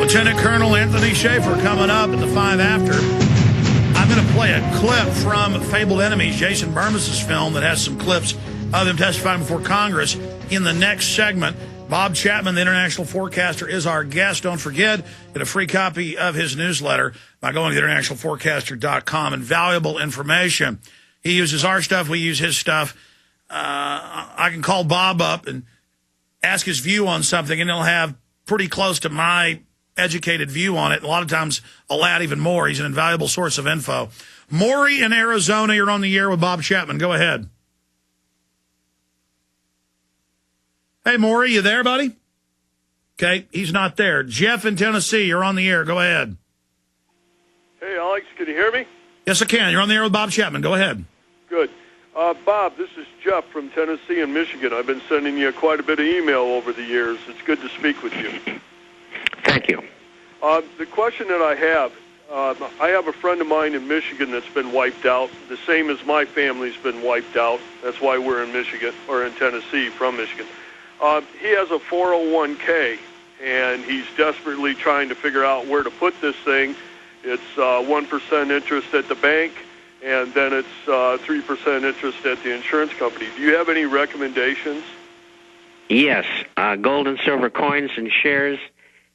Lieutenant Colonel Anthony Shaffer coming up at the 5 after. I'm going to play a clip from Fabled Enemies, Jason Bermas's film that has some clips of him testifying before Congress in the next segment. Bob Chapman, the international forecaster, is our guest. Don't forget, get a free copy of his newsletter by going to internationalforecaster.com. Invaluable information. He uses our stuff. We use his stuff. I can call Bob up and ask his view on something, and he'll have pretty close to my educated view on it. A lot of times I'll add even more. He's an invaluable source of info. Maury in Arizona, you're on the air with Bob Chapman. Go ahead. Hey, Maury, you there, buddy? Okay, he's not there. Jeff in Tennessee, you're on the air. Go ahead. Hey, Alex, can you hear me? Yes, I can. You're on the air with Bob Chapman. Go ahead. Good. Bob, this is Jeff from Tennessee and Michigan. I've been sending you quite a bit of email over the years. It's good to speak with you. Thank you. The question that I have a friend of mine in Michigan that's been wiped out, the same as my family's been wiped out. That's why we're in Michigan, or in Tennessee from Michigan. He has a 401k, and he's desperately trying to figure out where to put this thing. It's 1% interest at the bank, and then it's 3% interest at the insurance company. Do you have any recommendations? Yes, gold and silver coins and shares,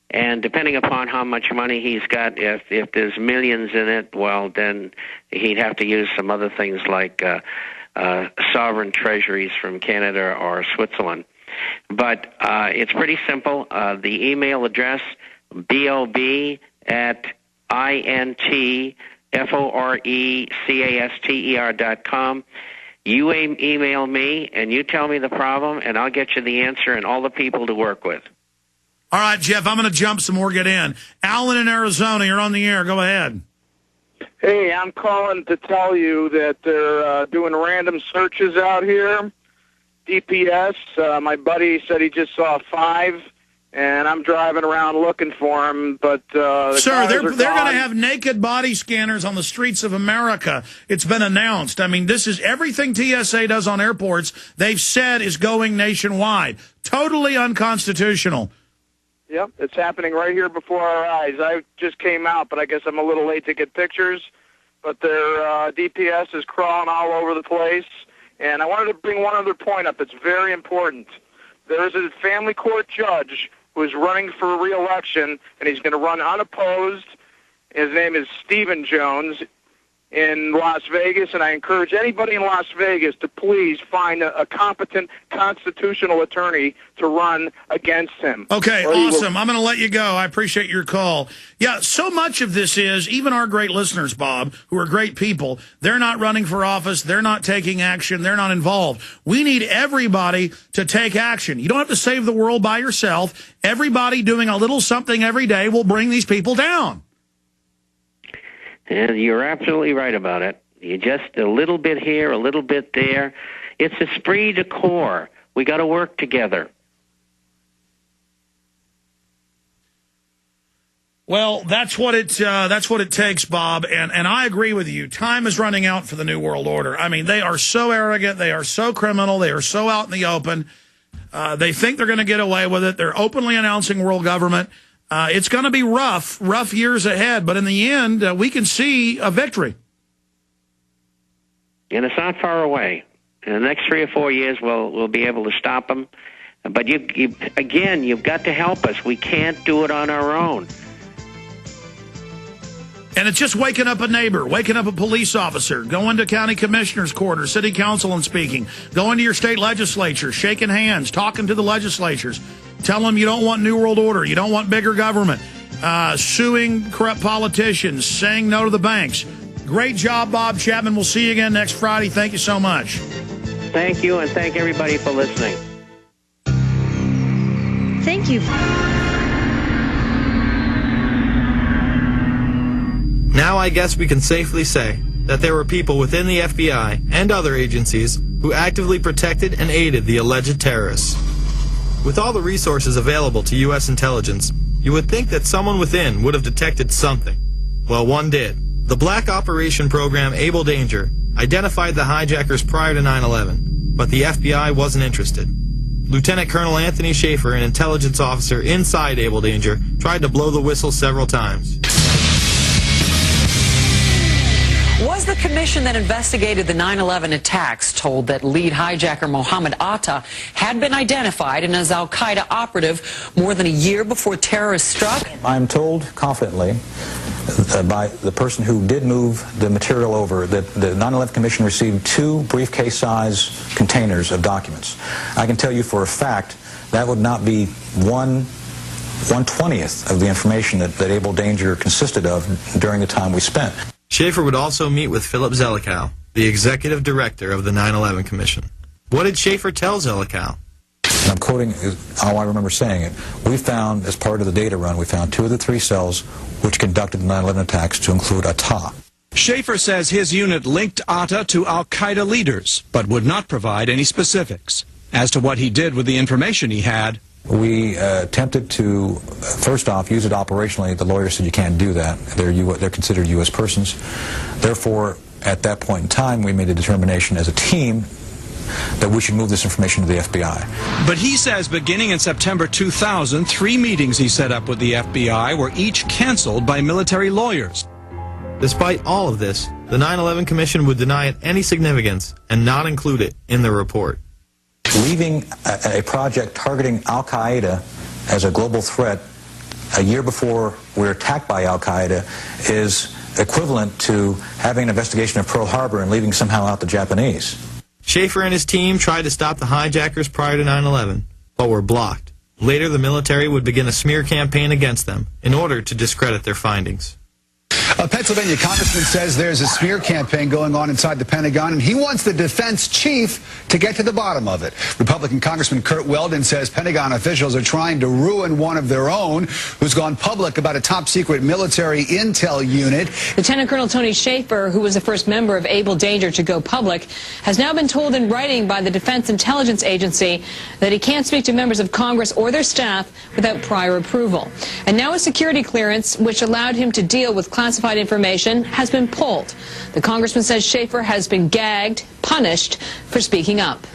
and depending upon how much money he's got, if there's millions in it, well, then he'd have to use some other things like sovereign treasuries from Canada or Switzerland. But it's pretty simple. The email address, bob@intforecaster.com. You email me, and you tell me the problem, and I'll get you the answer and all the people to work with. All right, Jeff, I'm going to jump some more, get in. Alan in Arizona, you're on the air. Go ahead. Hey, I'm calling to tell you that they're doing random searches out here. DPS, my buddy said he just saw 5, and I'm driving around looking for him. But sir, they're going to have naked body scanners on the streets of America. It's been announced. I mean, this is everything TSA does on airports. They've said is going nationwide. Totally unconstitutional. Yep, it's happening right here before our eyes. I just came out, but I guess I'm a little late to get pictures. But their DPS is crawling all over the place. And I wanted to bring one other point up that's very important. There's a family court judge who is running for re-election, and he's going to run unopposed. His name is Stephen Jones in Las Vegas, and I encourage anybody in Las Vegas to please find a competent constitutional attorney to run against him. Okay, awesome. I'm going to let you go. I appreciate your call. Yeah, so much of this is, even our great listeners, Bob, who are great people, they're not running for office, they're not taking action, they're not involved. We need everybody to take action. You don't have to save the world by yourself. Everybody doing a little something every day will bring these people down. And you're absolutely right about it. You just a little bit here, a little bit there. It's esprit de corps. We got to work together. Well, that's what it takes, Bob, and I agree with you. Time is running out for the New World Order. I mean, they are so arrogant, they are so criminal, they are so out in the open. They think they're going to get away with it. They're openly announcing world government. It's going to be rough years ahead, but in the end, we can see a victory. And it's not far away. In the next 3 or 4 years, we'll be able to stop them. But you've got to help us. We can't do it on our own. And it's just waking up a neighbor, waking up a police officer, going to county commissioner's court or city council and speaking, going to your state legislature, shaking hands, talking to the legislatures. Tell them you don't want New World Order. You don't want bigger government. Suing corrupt politicians, saying no to the banks. Great job, Bob Chapman. We'll see you again next Friday. Thank you so much. Thank you, and thank everybody for listening. Thank you. Now I guess we can safely say that there were people within the FBI and other agencies who actively protected and aided the alleged terrorists. With all the resources available to U.S. intelligence, you would think that someone within would have detected something. Well, one did. The Black Operation Program Able Danger identified the hijackers prior to 9/11, but the FBI wasn't interested. Lieutenant Colonel Anthony Shaffer, an intelligence officer inside Able Danger, tried to blow the whistle several times. Was the commission that investigated the 9/11 attacks told that lead hijacker Mohammed Atta had been identified and as al-Qaeda operative more than a year before terrorists struck? I'm told confidently by the person who did move the material over that the 9/11 Commission received 2 briefcase-size containers of documents. I can tell you for a fact that would not be 1/20th of the information that Able Danger consisted of during the time we spent. Shaffer would also meet with Philip Zelikow, the executive director of the 9/11 Commission. What did Shaffer tell Zelikow? I'm quoting how I remember saying it. We found, as part of the data run, we found 2 of the 3 cells which conducted the 9/11 attacks to include Atta. Shaffer says his unit linked Atta to al-Qaeda leaders, but would not provide any specifics. As to what he did with the information he had, we attempted to, first off, use it operationally. The lawyer said you can't do that. They're considered U.S. persons. Therefore, at that point in time, we made a determination as a team that we should move this information to the FBI. But he says beginning in September 2000, 3 meetings he set up with the FBI were each canceled by military lawyers. Despite all of this, the 9/11 Commission would deny it any significance and not include it in the report. Leaving a project targeting al-Qaeda as a global threat a year before we're attacked by al-Qaeda is equivalent to having an investigation of Pearl Harbor and leaving somehow out the Japanese. Shaffer and his team tried to stop the hijackers prior to 9/11, but were blocked. Later, the military would begin a smear campaign against them in order to discredit their findings. A Pennsylvania congressman says there's a smear campaign going on inside the Pentagon, and he wants the defense chief to get to the bottom of it. Republican Congressman Kurt Weldon says Pentagon officials are trying to ruin one of their own who's gone public about a top-secret military intel unit. Lieutenant Colonel Tony Shaffer, who was the first member of Able Danger to go public, has now been told in writing by the Defense Intelligence Agency that he can't speak to members of Congress or their staff without prior approval. And now a security clearance, which allowed him to deal with classified information, has been pulled. The congressman says Shaffer has been gagged, punished for speaking up.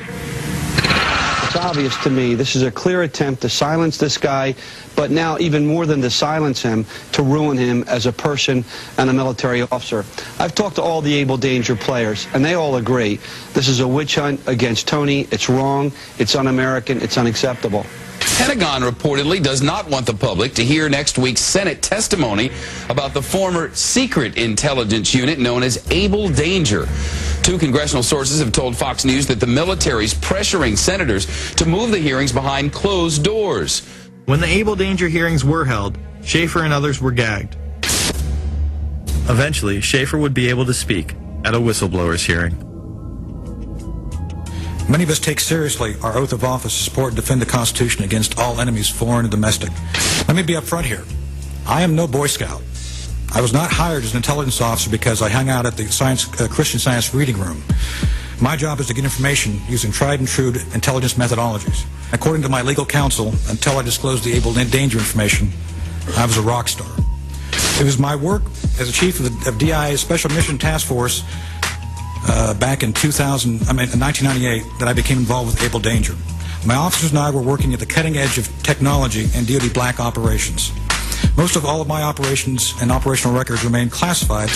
It's obvious to me this is a clear attempt to silence this guy, but now even more than to silence him, to ruin him as a person and a military officer. I've talked to all the Able Danger players, and they all agree this is a witch hunt against Tony. It's wrong, it's un-American, it's unacceptable. Pentagon reportedly does not want the public to hear next week's Senate testimony about the former secret intelligence unit known as Able Danger. 2 congressional sources have told Fox News that the military's pressuring senators to move the hearings behind closed doors. When the Able Danger hearings were held, Shaffer and others were gagged. Eventually, Shaffer would be able to speak at a whistleblower's hearing. Many of us take seriously our oath of office to support and defend the Constitution against all enemies, foreign and domestic. Let me be up front here. I am no Boy Scout. I was not hired as an intelligence officer because I hung out at the Christian Science reading room. My job is to get information using tried and true intelligence methodologies. According to my legal counsel, until I disclosed the Able Danger information, I was a rock star. It was my work as a chief of DIA's Special Mission Task Force back in 1998 that I became involved with Able Danger. My officers and I were working at the cutting edge of technology and DoD black operations. Most of all of my operations and operational records remain classified.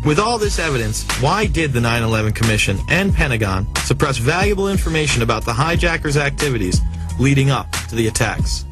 With all this evidence, why did the 9/11 Commission and Pentagon suppress valuable information about the hijackers' activities leading up to the attacks?